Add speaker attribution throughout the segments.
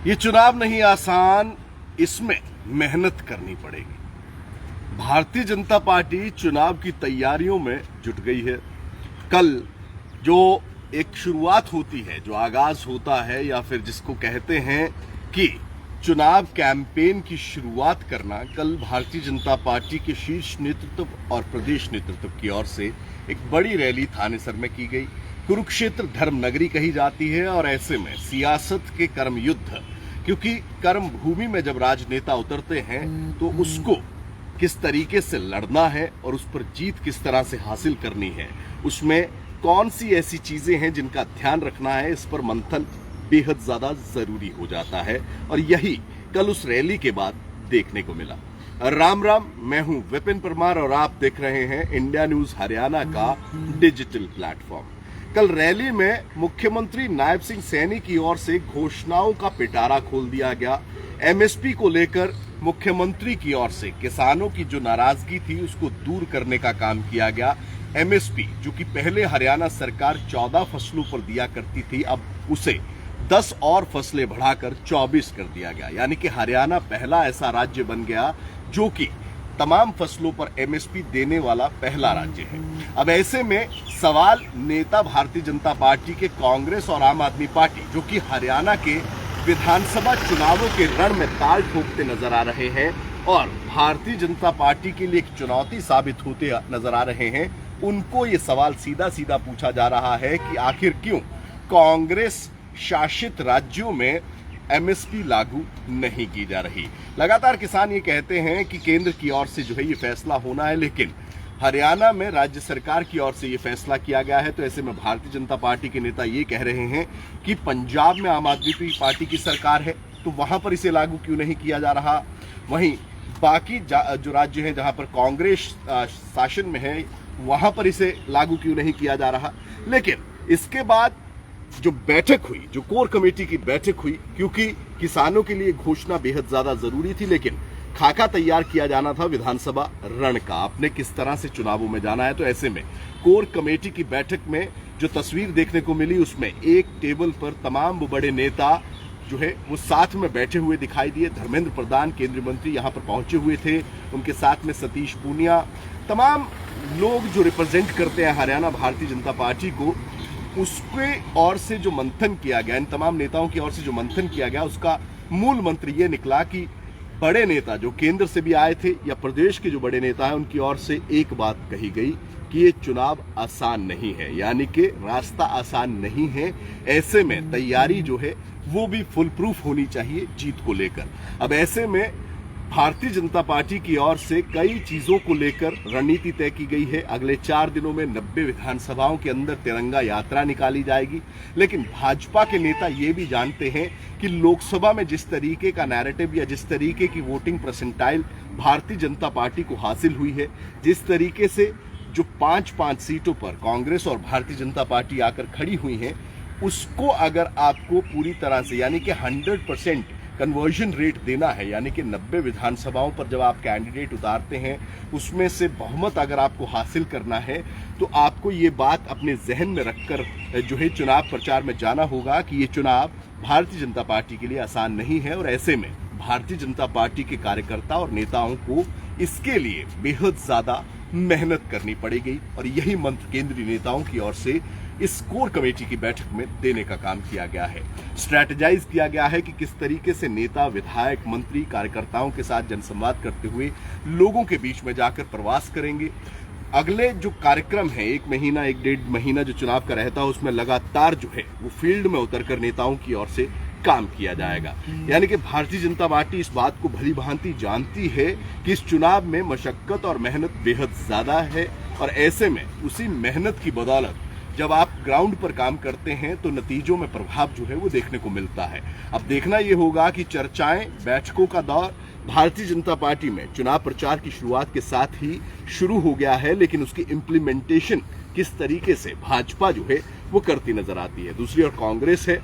Speaker 1: ये चुनाव नहीं आसान, इसमें मेहनत करनी पड़ेगी। भारतीय जनता पार्टी चुनाव की तैयारियों में जुट गई है। कल जो एक शुरुआत होती है, जो आगाज होता है, या फिर जिसको कहते हैं कि चुनाव कैंपेन की शुरुआत करना, कल भारतीय जनता पार्टी के शीर्ष नेतृत्व और प्रदेश नेतृत्व की ओर से एक बड़ी रैली थानेसर में की गई। कुरुक्षेत्र धर्म नगरी कही जाती है और ऐसे में सियासत के कर्म युद्ध, क्योंकि कर्म भूमि में जब राजनेता उतरते हैं तो उसको किस तरीके से लड़ना है और उस पर जीत किस तरह से हासिल करनी है, उसमें कौन सी ऐसी चीजें हैं जिनका ध्यान रखना है, इस पर मंथन बेहद ज्यादा जरूरी हो जाता है। और यही कल उस रैली के बाद देखने को मिला। राम राम, मैं हूं विपिन परमार और आप देख रहे हैं इंडिया न्यूज हरियाणा का डिजिटल प्लेटफॉर्म। कल रैली में मुख्यमंत्री नायब सिंह सैनी की ओर से घोषणाओं का पिटारा खोल दिया गया। एमएसपी को लेकर मुख्यमंत्री की ओर से किसानों की जो नाराजगी थी उसको दूर करने का काम किया गया। एमएसपी जो कि पहले हरियाणा सरकार 14 फसलों पर दिया करती थी, अब उसे 10 और फसलें बढ़ाकर 24 कर दिया गया। यानी कि हरियाणा पहला ऐसा राज्य बन गया जो कि तमाम फसलों पर एमएसपी देने वाला पहला राज्य है। अब ऐसे में सवाल नेता भारतीय जनता पार्टी के कांग्रेस और आम आदमी पार्टी, जो कि हरियाणा के विधानसभा चुनावों के रण में ताल ठोकते नजर आ रहे हैं और भारतीय जनता पार्टी के लिए एक चुनौती साबित होते नजर आ रहे हैं, उनको ये सवाल सीधा सीधा पूछा जा रहा है कि आखिर क्यों कांग्रेस शासित राज्यों में एमएसपी लागू नहीं की जा रही। लगातार किसान ये कहते हैं कि केंद्र की ओर से जो है ये फैसला होना है, लेकिन हरियाणा में राज्य सरकार की ओर से ये फैसला किया गया है। तो ऐसे में भारतीय जनता पार्टी के नेता ये कह रहे हैं कि पंजाब में आम आदमी पार्टी की सरकार है, तो वहां पर इसे लागू क्यों नहीं किया जा रहा। वहीं बाकी जो राज्य हैं जहां पर कांग्रेस शासन में है, वहां पर इसे लागू क्यों नहीं किया जा रहा। लेकिन इसके बाद जो बैठक हुई, जो कोर कमेटी की बैठक हुई, क्योंकि किसानों के लिए घोषणा बेहद ज्यादा जरूरी थी, लेकिन खाका तैयार किया जाना था विधानसभा रण का, आपने किस तरह से चुनावों में जाना है। तो ऐसे में कोर कमेटी की बैठक में जो तस्वीर देखने को मिली, उसमें एक टेबल पर तमाम बड़े नेता जो है वो साथ में बैठे हुए दिखाई दिए। धर्मेंद्र प्रधान केंद्रीय मंत्री यहां पर पहुंचे हुए थे, उनके साथ में सतीश पूनिया, तमाम लोग जो रिप्रेजेंट करते हैं हरियाणा भारतीय जनता पार्टी को, उसके ओर से जो मंथन किया गया, इन तमाम नेताओं की ओर से जो मंथन किया गया, उसका मूल मंत्र ये निकला कि बड़े नेता जो केंद्र से भी आए थे या प्रदेश के जो बड़े नेता हैं, उनकी ओर से एक बात कही गई कि ये चुनाव आसान नहीं है, यानी कि रास्ता आसान नहीं है। ऐसे में तैयारी जो है वो भी फुल प्रूफ होनी चाहिए जीत को लेकर। अब ऐसे में भारतीय जनता पार्टी की ओर से कई चीजों को लेकर रणनीति तय की गई है। अगले 4 दिनों में 90 विधानसभाओं के अंदर तिरंगा यात्रा निकाली जाएगी। लेकिन भाजपा के नेता ये भी जानते हैं कि लोकसभा में जिस तरीके का नैरेटिव या जिस तरीके की voting percentile Bharatiya Janata party को हासिल हुई है, जिस तरीके से जो 5-5 सीटों पर कांग्रेस और भारतीय जनता पार्टी आकर खड़ी हुई हैं, उसको अगर आपको पूरी तरह से यानी कि 100% कन्वर्जन रेट देना है, यानी कि 90 विधानसभाओं पर जब आप कैंडिडेट उतारते हैं, उसमें से बहुमत अगर आपको हासिल करना है, तो आपको ये बात अपने जहन में रखकर जो है चुनाव प्रचार में जाना होगा कि ये चुनाव भारतीय जनता पार्टी के लिए आसान नहीं है। और ऐसे में भारतीय जनता पार्टी के कार्यकर्ता और नेताओं को इसके लिए बेहद ज्यादा मेहनत करनी पड़ेगी। और यही मंत्र केंद्रीय नेताओं की ओर से इस कोर कमेटी की बैठक में देने का काम किया गया है। स्ट्रैटेजाइज किया गया है कि किस तरीके से नेता, विधायक, मंत्री कार्यकर्ताओं के साथ जनसंवाद करते हुए लोगों के बीच में जाकर प्रवास करेंगे। अगले जो कार्यक्रम है, 1 महीना 1-1.5 महीना जो चुनाव का रहता है, उसमें लगातार जो है वो फील्ड में उतरकर नेताओं की ओर से काम किया जाएगा। यानी कि भारतीय जनता पार्टी इस बात को भली भांति जानती है कि इस चुनाव में मशक्कत और मेहनत बेहद ज्यादा है, और ऐसे में उसी मेहनत की बदौलत जब आप ग्राउंड पर काम करते हैं तो नतीजों में प्रभाव जो है वो देखने को मिलता है। अब देखना ये होगा कि चर्चाएं, बैठकों का दौर भारतीय जनता पार्टी में चुनाव प्रचार की शुरुआत के साथ ही शुरू हो गया है, लेकिन उसकी इम्प्लीमेंटेशन किस तरीके से भाजपा जो है वो करती नजर आती है। दूसरी ओर कांग्रेस है,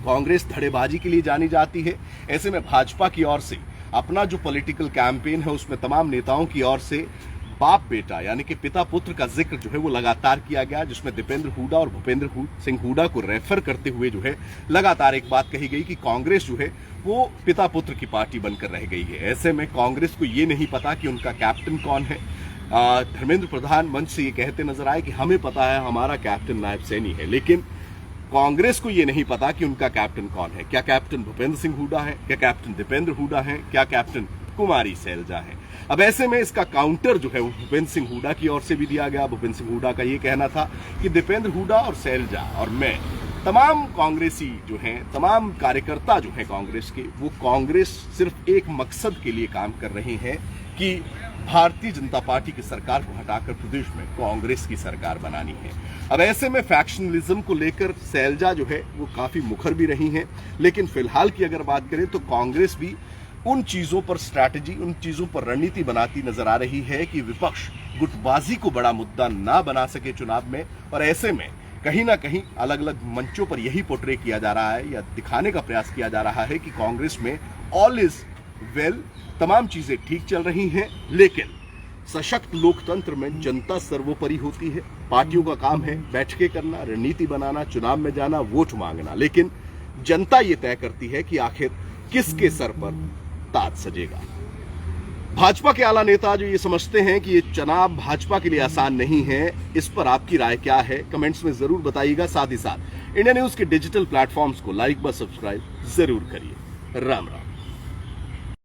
Speaker 1: कांग्रेस धड़ेबाजी के लिए जानी जाती है। ऐसे में भाजपा की ओर से अपना जो पॉलिटिकल कैंपेन है उसमें तमाम नेताओं की ओर से बाप बेटा यानी कि पिता पुत्र का जिक्र जो है वो लगातार किया गया, जिसमें दीपेंद्र हुड्डा और भूपेंद्र सिंह हुड्डा को रेफर करते हुए जो है लगातार एक बात कही गई कि कांग्रेस जो है वो पिता पुत्र की पार्टी बनकर रह गई है। ऐसे में कांग्रेस को ये नहीं पता कि उनका कैप्टन कौन है। धर्मेंद्र प्रधान मंच से ये कहते नजर आए कि हमें पता है हमारा कैप्टन नायब सैनी है, लेकिन कांग्रेस को ये नहीं पता कि उनका कैप्टन कौन है। क्या कैप्टन भूपेंद्र सिंह हुड्डा है, क्या कैप्टन दीपेंद्र हुड्डा है, क्या कैप्टन कुमारी सैलजा है। अब ऐसे में इसका काउंटर जो है वो भूपेंद्र सिंह हुड्डा की ओर से भी दिया गया। भूपेंद्र सिंह हुड्डा का ये कहना था कि दीपेंद्र हुड्डा और सैलजा और मैं तमाम कांग्रेसी जो हैं, तमाम कार्यकर्ता जो हैं कांग्रेस के, वो कांग्रेस सिर्फ एक मकसद के लिए काम कर रहे हैं कि भारतीय जनता पार्टी की सरकार को हटाकर प्रदेश में कांग्रेस की सरकार बनानी है। अब ऐसे में फैक्शनलिज्म को लेकर सैलजा जो है वो काफी मुखर भी रही हैं, लेकिन फिलहाल की अगर बात करें तो कांग्रेस भी उन चीजों पर स्ट्रैटेजी, उन चीजों पर रणनीति बनाती नजर आ रही है कि विपक्ष गुटबाजी को बड़ा मुद्दा ना बना सके चुनाव में। और ऐसे में कहीं ना कहीं अलग अलग मंचों पर यही पोर्ट्रे किया जा रहा है या दिखाने का प्रयास किया जा रहा है कि कांग्रेस में ऑल इज वेल, तमाम चीजें ठीक चल रही हैं, लेकिन सशक्त लोकतंत्र में जनता सर्वोपरि होती है। पार्टियों का काम है बैठकें करना, रणनीति बनाना, चुनाव में जाना, वोट मांगना, लेकिन जनता ये तय करती है कि आखिर किसके सर पर ताज सजेगा। भाजपा के आला नेता जो ये समझते हैं कि ये चुनाव भाजपा के लिए आसान नहीं है, इस पर आपकी राय क्या है कमेंट्स में जरूर बताइएगा। साथ ही साथ इंडिया न्यूज के डिजिटल प्लेटफॉर्म्स को लाइक व सब्सक्राइब जरूर करिए। राम राम।